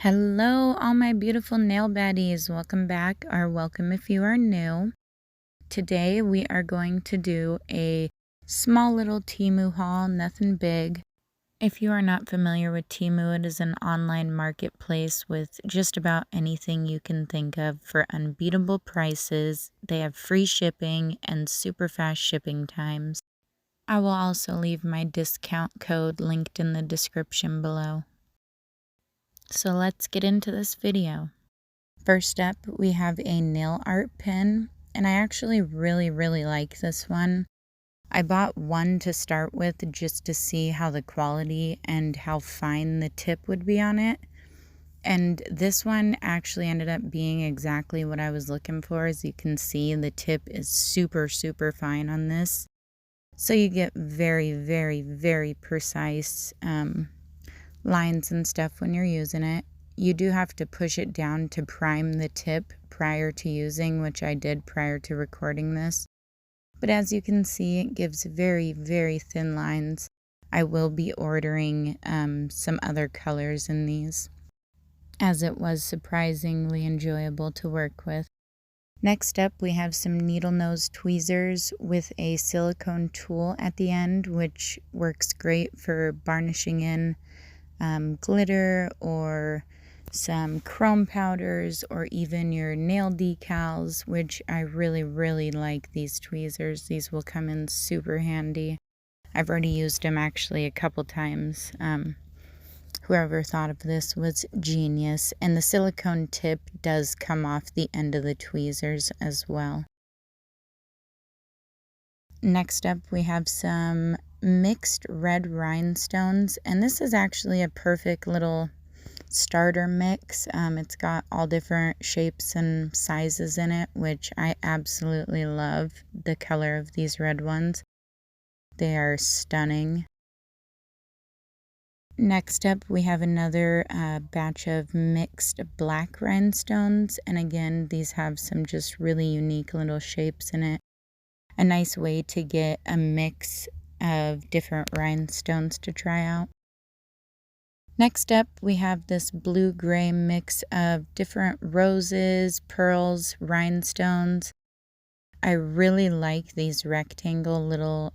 Hello, all my beautiful nail baddies. Welcome back, or welcome if you are new. Today we are going to do a small little Temu haul, nothing big. If you are not familiar with Temu, it is an online marketplace with just about anything you can think of for unbeatable prices. They have free shipping and super fast shipping times. I will also leave my discount code linked in the description below. So let's get into this video. First up, we have a nail art pen, and I actually really like this one. I bought one to start with just to see how the quality and how fine the tip would be on it. And this one actually ended up being exactly what I was looking for. As you can see, the tip is super fine on this. So you get very precise lines and stuff when you're using it. You do have to push it down to prime the tip prior to using, which I did prior to recording this. But as you can see, it gives very thin lines. I will be ordering some other colors in these, as it was surprisingly enjoyable to work with. Next up, we have some needle nose tweezers with a silicone tool at the end, which works great for varnishing in glitter or some chrome powders or even your nail decals, which I really like these tweezers. These will come in super handy. I've already used them actually a couple times. Whoever thought of this was genius. And the silicone tip does come off the end of the tweezers as well. Next up, we have some mixed red rhinestones, and this is actually a perfect little starter mix. It's got all different shapes and sizes in it, which I absolutely love the color of these red ones. They are stunning. Next up, we have another batch of mixed black rhinestones, and again, these have some just really unique little shapes in it. A nice way to get a mix of different rhinestones to try out. Next up, we have this blue-gray mix of different roses, pearls, rhinestones. I really like these rectangle little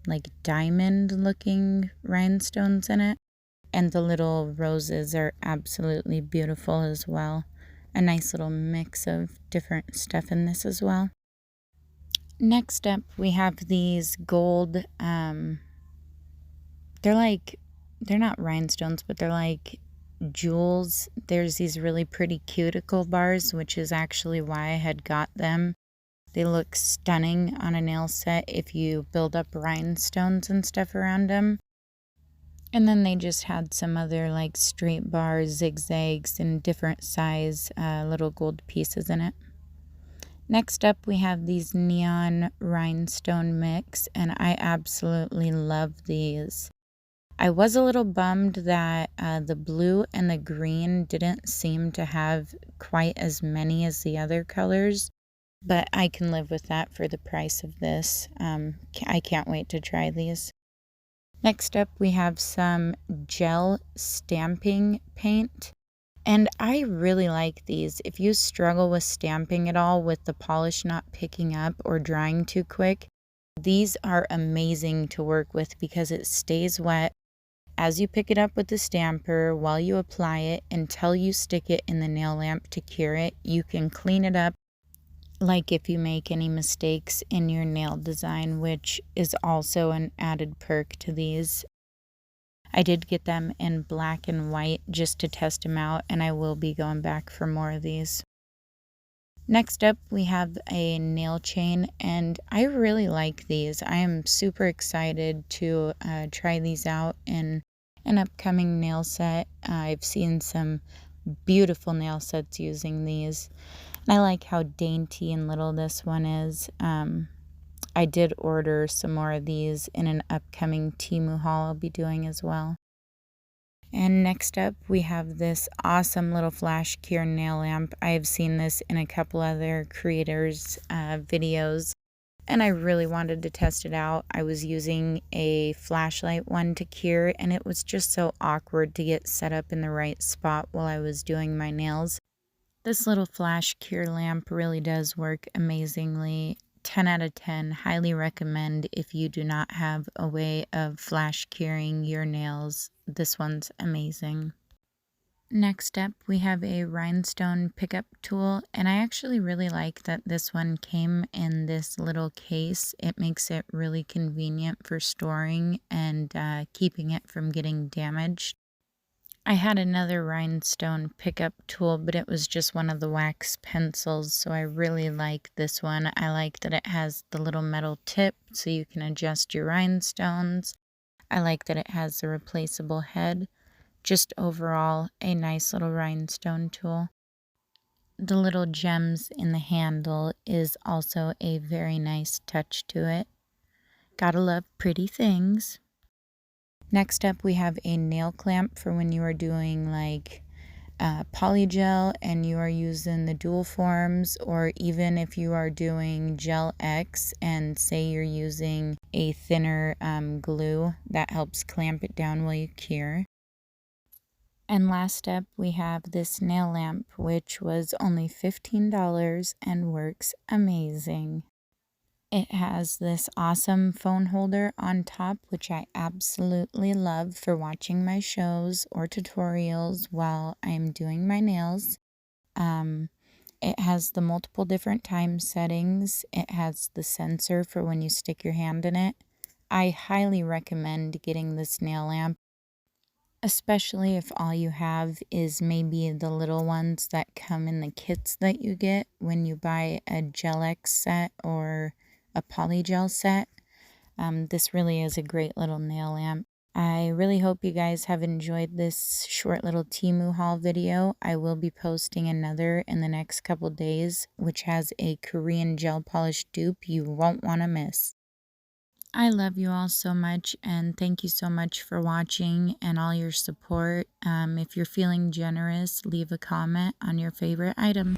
like diamond-looking rhinestones in it. And the little roses are absolutely beautiful as well. A nice little mix of different stuff in this as well. Next up, we have these gold, they're not rhinestones, but they're like jewels. There's these really pretty cuticle bars, which is actually why I had got them. They look stunning on a nail set if you build up rhinestones and stuff around them. And then they just had some other like straight bars, zigzags, and different size little gold pieces in it. Next up, we have these neon rhinestone mix, and I absolutely love these. I was a little bummed that the blue and the green didn't seem to have quite as many as the other colors, but I can live with that for the price of this. I can't wait to try these. Next up, we have some gel stamping paint. And I really like these. If you struggle with stamping at all with the polish not picking up or drying too quick, these are amazing to work with because it stays wet as you pick it up with the stamper while you apply it until you stick it in the nail lamp to cure it. You can clean it up like if you make any mistakes in your nail design, which is also an added perk to these. I did get them in black and white just to test them out, and I will be going back for more of these. Next up, we have a nail chain, and I really like these. I am super excited to try these out in an upcoming nail set. I've seen some beautiful nail sets using these, and I like how dainty and little this one is. I did order some more of these in an upcoming Temu haul I'll be doing as well. And next up, we have this awesome little flash cure nail lamp. I have seen this in a couple other creators' videos. and I really wanted to test it out. I was using a flashlight one to cure, and it was just so awkward to get set up in the right spot while I was doing my nails. This little flash cure lamp really does work amazingly. 10 out of 10, highly recommend if you do not have a way of flash curing your nails. This one's amazing. Next up, we have a rhinestone pickup tool, and I actually really like that this one came in this little case. It makes it really convenient for storing and keeping it from getting damaged. I had another rhinestone pickup tool, but it was just one of the wax pencils, so I really like this one. I like that it has the little metal tip so you can adjust your rhinestones. I like that it has a replaceable head. Just overall, a nice little rhinestone tool. The little gems in the handle is also a very nice touch to it. Gotta love pretty things. Next up, we have a nail clamp for when you are doing like polygel and you are using the dual forms, or even if you are doing gel X and say you're using a thinner glue that helps clamp it down while you cure. And last up, we have this nail lamp, which was only $15 and works amazing. It has this awesome phone holder on top, which I absolutely love for watching my shows or tutorials while I'm doing my nails. It has the multiple different time settings. It has the sensor for when you stick your hand in it. I highly recommend getting this nail lamp, especially if all you have is maybe the little ones that come in the kits that you get when you buy a Gel X set or a polygel set. This really is a great little nail lamp. I really hope you guys have enjoyed this short little Temu haul video. I will be posting another in the next couple days, which has a Korean gel polish dupe you won't want to miss. I love you all so much, and thank you so much for watching and all your support. If you're feeling generous, leave a comment on your favorite item.